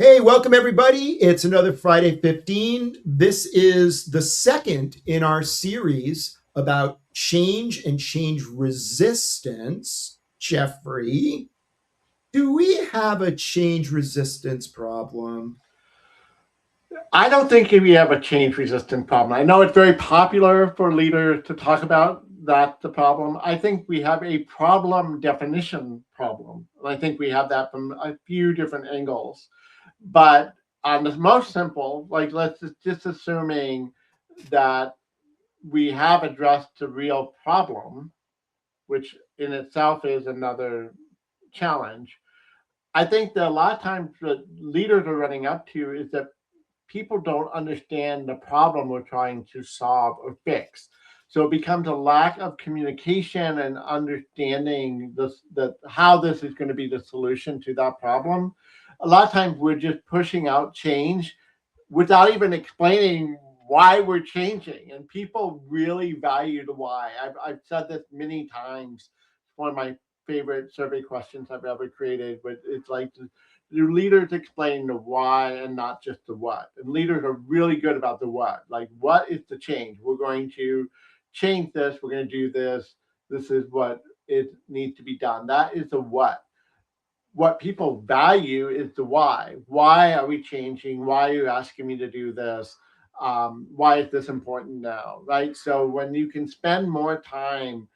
Hey, welcome everybody. It's another Friday 15. This is the second in our series about change and change resistance. Jeffrey, do we have a change resistance problem? I don't think we have a change resistant problem. I know it's very popular for leaders to talk about that the problem. I think we have a problem definition problem. And I think we have that from a few different angles. But on the most simple, like let's just assuming that we have addressed the real problem, which in itself is another challenge. I think that a lot of times what leaders are running up to is that people don't understand the problem we're trying to solve or fix. So it becomes a lack of communication and understanding this that how this is going to be the solution to that problem. A lot of times we're just pushing out change without even explaining why we're changing. And people really value the why. I've said this many times. It's one of my favorite survey questions I've ever created, but it's like, do leaders explain the why and not just the what? And leaders are really good about the what. Like, what is the change? We're going to change this. We're going to do this. This is what it needs to be done. That is the what people value is the why. Why are we changing? Why are you asking me to do this? Why is this important now? Right. So when you can spend more time,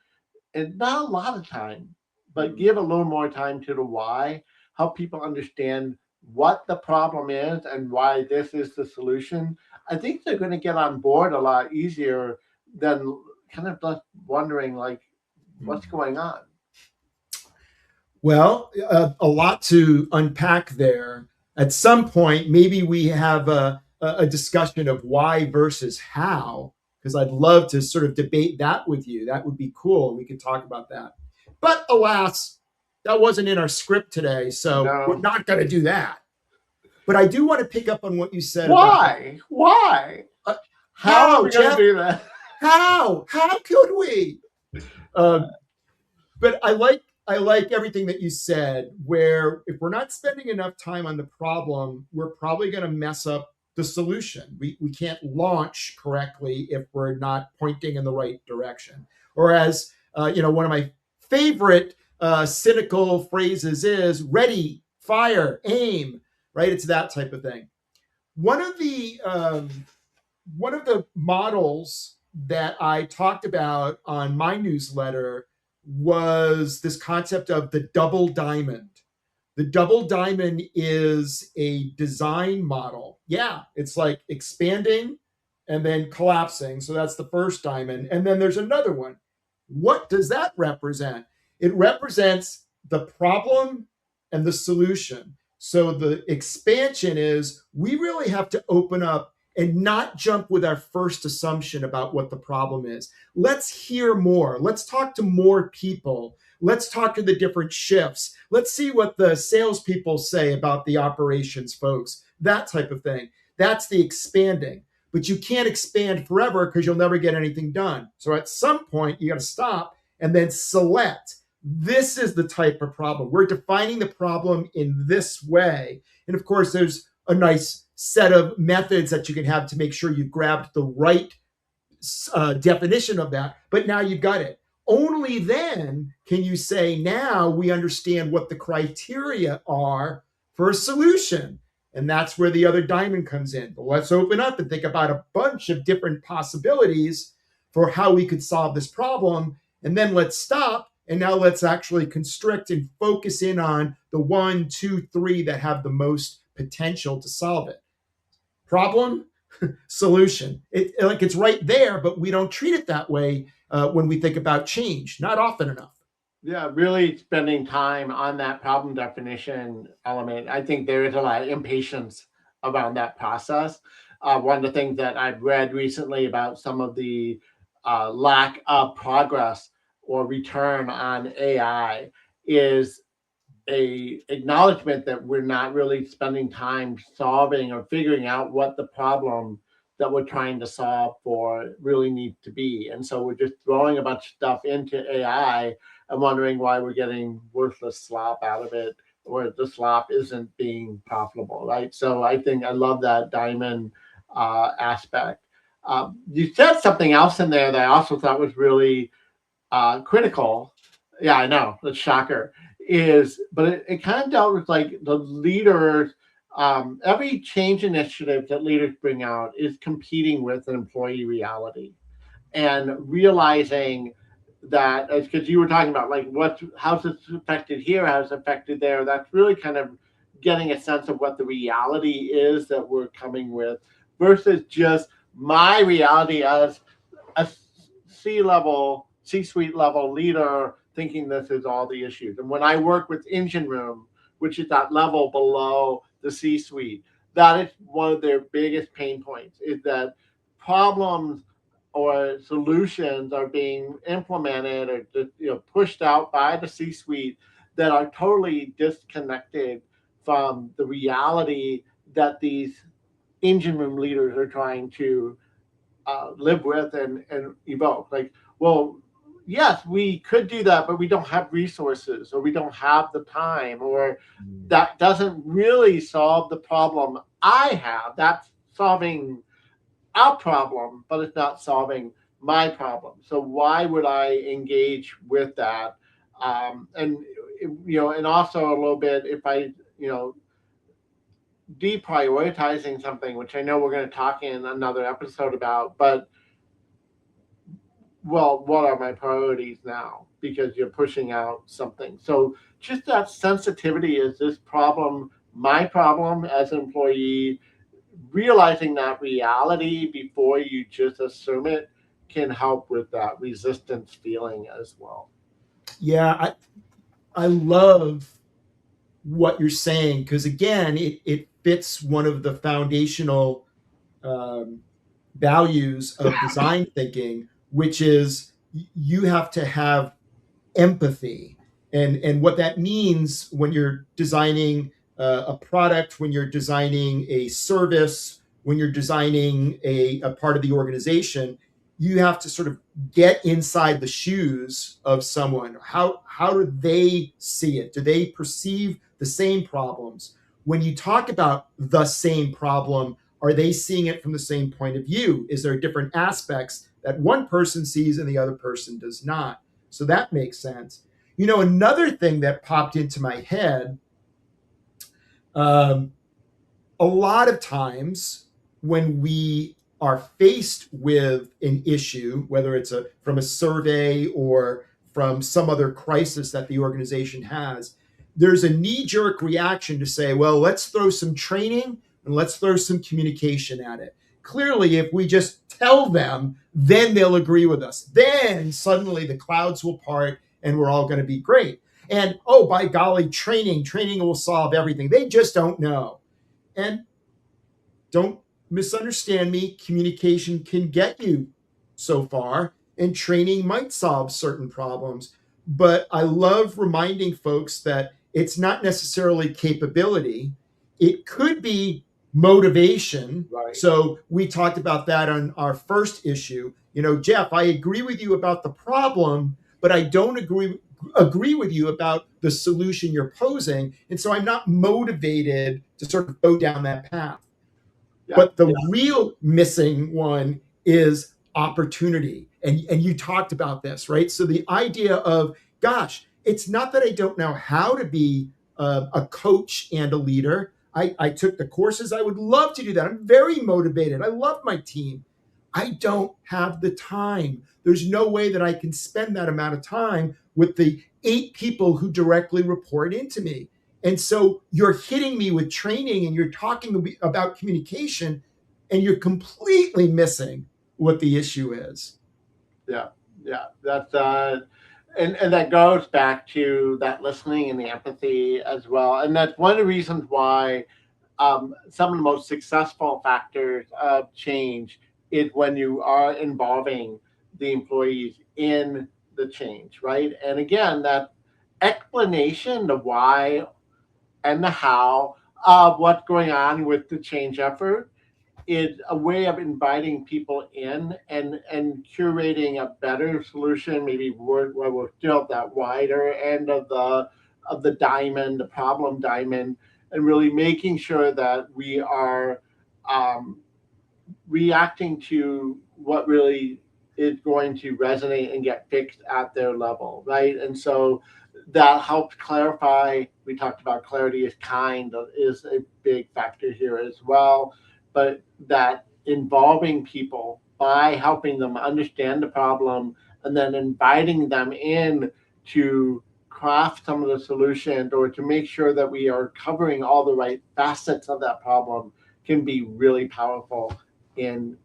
and not a lot of time, but give a little more time to the why, help people understand what the problem is and why this is the solution. I think they're going to get on board a lot easier than kind of just wondering like what's going on. Well, a lot to unpack there. At some point, maybe we have a discussion of why versus how, because I'd love to sort of debate that with you. That would be cool. We could talk about that. But alas, that wasn't in our script today, so we're No. not going to do that. But I do want to pick up on what you said about Why? Why? uh, How are how, we going to Jeff? do that? How could we? Um, but I like everything that you said. Where if we're not spending enough time on the problem, we're probably going to mess up the solution. We can't launch correctly if we're not pointing in the right direction. Or as one of my favorite cynical phrases is ready, fire, aim. Right? It's that type of thing. One of the one of the models that I talked about on my newsletter was this concept of the double diamond. The double diamond is a design model. Yeah, it's like expanding and then collapsing. So that's the first diamond. And then there's another one. What does that represent? It represents the problem and the solution. So the expansion is we really have to open up and not jump with our first assumption about what the problem is. Let's hear more. Let's talk to more people. Let's talk to the different shifts. Let's see what the salespeople say about the operations folks, that type of thing. That's the expanding. But you can't expand forever because you'll never get anything done. So at some point, you got to stop and then select. This is the type of problem. We're defining the problem in this way. And of course, there's a nice set of methods that you can have to make sure you grabbed the right definition of that. But now you've got it. Only then can you say, now we understand what the criteria are for a solution. And that's where the other diamond comes in. But let's open up and think about a bunch of different possibilities for how we could solve this problem. And then let's stop. And now let's actually constrict and focus in on the one, two, three that have the most potential to solve it. Problem, solution. It's right there, but we don't treat it that way when we think about change. Not often enough. Yeah, really spending time on that problem definition element. I think there is a lot of impatience around that process. One of the things that I've read recently about some of the lack of progress or return on AI is a acknowledgement that we're not really spending time solving or figuring out what the problem that we're trying to solve for really needs to be. And so we're just throwing a bunch of stuff into AI and wondering why we're getting worthless slop out of it or the slop isn't being profitable, right? So I think I love that diamond aspect. You said something else in there that I also thought was really critical. Yeah, I know, that's shocker. Is but it kind of dealt with like the leaders. Every change initiative that leaders bring out is competing with an employee reality and realizing that, as because you were talking about like what how's this affected here, how's it affected there. That's really kind of getting a sense of what the reality is that we're coming with versus just my reality as a C-suite level leader thinking this is all the issues. And when I work with engine room, which is that level below the C-suite, that is one of their biggest pain points is that problems or solutions are being implemented or just, pushed out by the C-suite that are totally disconnected from the reality that these engine room leaders are trying to live with and evoke. Like, well, yes, we could do that, but we don't have resources or we don't have the time, or that doesn't really solve the problem I have. That's solving our problem, but it's not solving my problem. So why would I engage with that? And and also a little bit if I deprioritizing something, which I know we're going to talk in another episode about, but well, what are my priorities now? Because you're pushing out something. So just that sensitivity, is this problem my problem as an employee? Realizing that reality before you just assume it can help with that resistance feeling as well. Yeah, I love what you're saying because again, it fits one of the foundational um, values of design thinking, which is you have to have empathy. And what that means when you're designing a product, when you're designing a service, when you're designing a part of the organization, you have to sort of get inside the shoes of someone. How do they see it? Do they perceive the same problems? When you talk about the same problem, are they seeing it from the same point of view? Is there different aspects that one person sees and the other person does not? So that makes sense. Another thing that popped into my head, um, a lot of times when we are faced with an issue, whether it's from a survey or from some other crisis that the organization has, there's a knee-jerk reaction to say, well, let's throw some training and let's throw some communication at it. Clearly, if we just tell them, then they'll agree with us. Then suddenly the clouds will part and we're all going to be great. And oh, by golly, training will solve everything. They just don't know. And don't misunderstand me, communication can get you so far, and training might solve certain problems. But I love reminding folks that it's not necessarily capability, it could be motivation. Right. So we talked about that on our first issue. Jeff, I agree with you about the problem, but I don't agree with you about the solution you're posing. And so I'm not motivated to sort of go down that path. Yeah. But the real missing one is opportunity. And you talked about this, right? So the idea of, gosh, it's not that I don't know how to be a coach and a leader. I took the courses. I would love to do that. I'm very motivated. I love my team. I don't have the time. There's no way that I can spend that amount of time with the 8 people who directly report into me. And so you're hitting me with training and you're talking about communication and you're completely missing what the issue is. Yeah. That's and that goes back to that listening and the empathy as well. And that's one of the reasons why some of the most successful factors of change is when you are involving the employees in the change, right? And again, that explanation of why and the how of what's going on with the change effort is a way of inviting people in and curating a better solution. Maybe we're still at that wider end of the the diamond, the problem diamond, and really making sure that we are um, reacting to what really is going to resonate and get fixed at their level, right? And so that helps clarify. We talked about clarity is kind is a big factor here as well, but that involving people by helping them understand the problem and then inviting them in to craft some of the solutions or to make sure that we are covering all the right facets of that problem can be really powerful in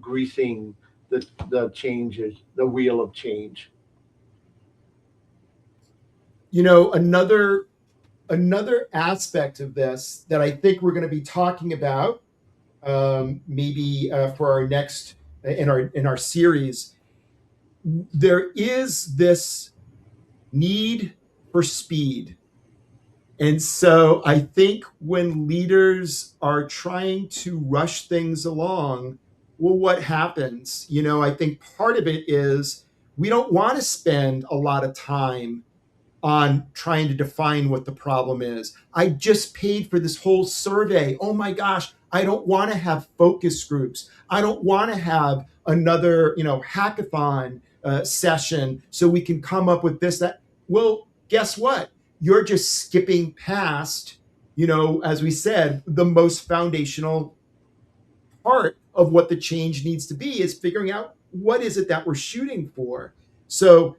greasing the changes, the wheel of change. You know, another aspect of this that I think we're going to be talking about, maybe for our next in our series, there is this need for speed. And so I think when leaders are trying to rush things along, well, what happens? You know, I think part of it is we don't want to spend a lot of time on trying to define what the problem is. I just paid for this whole survey. Oh my gosh, I don't want to have focus groups. I don't want to have another, hackathon session so we can come up with this, that. Well, guess what? You're just skipping past, as we said, the most foundational part of what the change needs to be is figuring out what is it that we're shooting for. So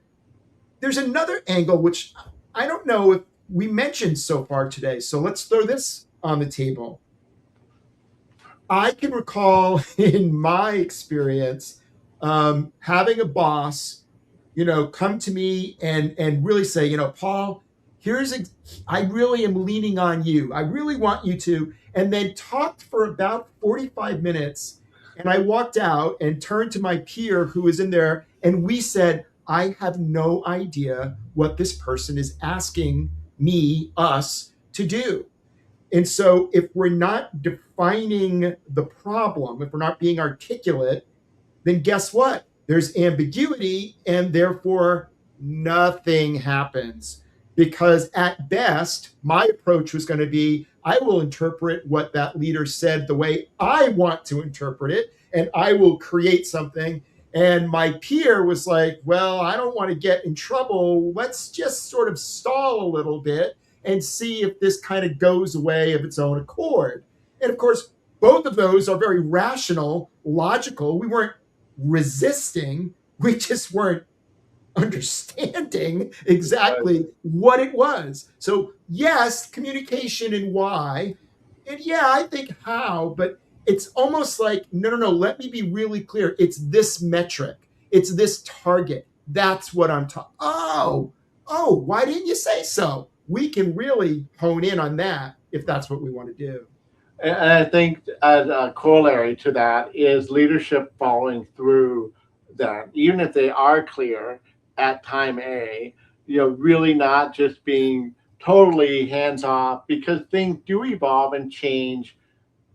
there's another angle which I don't know if we mentioned so far today. So let's throw this on the table. I can recall in my experience having a boss, come to me and really say, Paul, I really am leaning on you. I really want you to, and then talked for about 45 minutes. And I walked out and turned to my peer who was in there, and we said, I have no idea what this person is asking us to do. And so, if we're not defining the problem, if we're not being articulate, then guess what? There's ambiguity, and therefore nothing happens. Because at best, my approach was going to be I will interpret what that leader said the way I want to interpret it, and I will create something. And my peer was like, well, I don't want to get in trouble. Let's just sort of stall a little bit and see if this kind of goes away of its own accord. And of course, both of those are very rational, logical. We weren't resisting, we just weren't understanding exactly what it was. So, yes, communication and why, and yeah, I think how, but it's almost like, no, no, no, let me be really clear. It's this metric, it's this target. That's what I'm talking. Oh, why didn't you say so? We can really hone in on that if that's what we want to do. And I think as a corollary to that is leadership following through that, even if they are clear at time A, really not just being totally hands off because things do evolve and change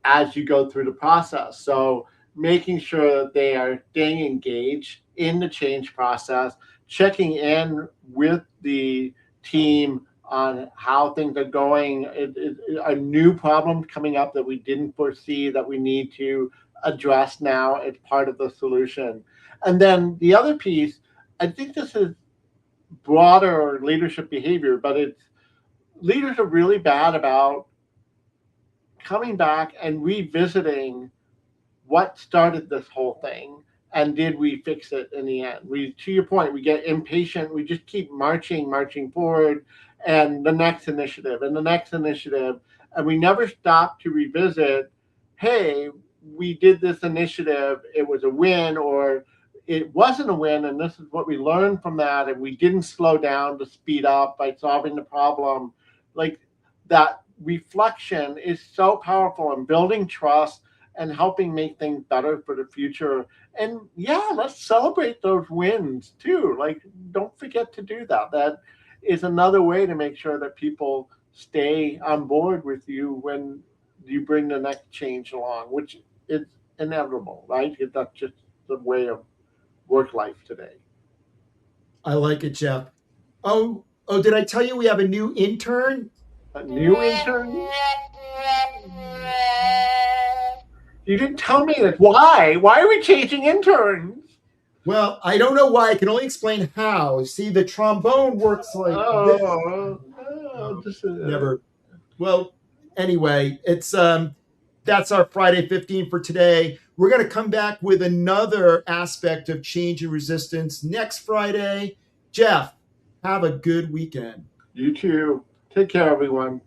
as you go through the process. So making sure that they are staying engaged in the change process, checking in with the team on how things are going, a new problem coming up that we didn't foresee that we need to address now as part of the solution. And then the other piece, I think this is broader leadership behavior, but it's leaders are really bad about coming back and revisiting what started this whole thing and did we fix it in the end. We, to your point, we get impatient, we just keep marching forward, and the next initiative and the next initiative, and we never stop to revisit, hey, we did this initiative, it was a win, or it wasn't a win, and this is what we learned from that, and we didn't slow down to speed up by solving the problem. Like, that reflection is so powerful in building trust and helping make things better for the future. And yeah, let's celebrate those wins too. Like, don't forget to do that. That is another way to make sure that people stay on board with you when you bring the next change along, which is inevitable, right? That's just the way of work life today. I like it, Jeff. Oh, Oh, did I tell you we have a new intern? A new intern? You didn't tell me that. Why? Why are we changing interns? Well, I don't know why. I can only explain how. See, the trombone works like this. Never. Well, anyway, it's that's our Friday 15 for today. We're going to come back with another aspect of change and resistance next Friday. Jeff, have a good weekend. You too. Take care, everyone.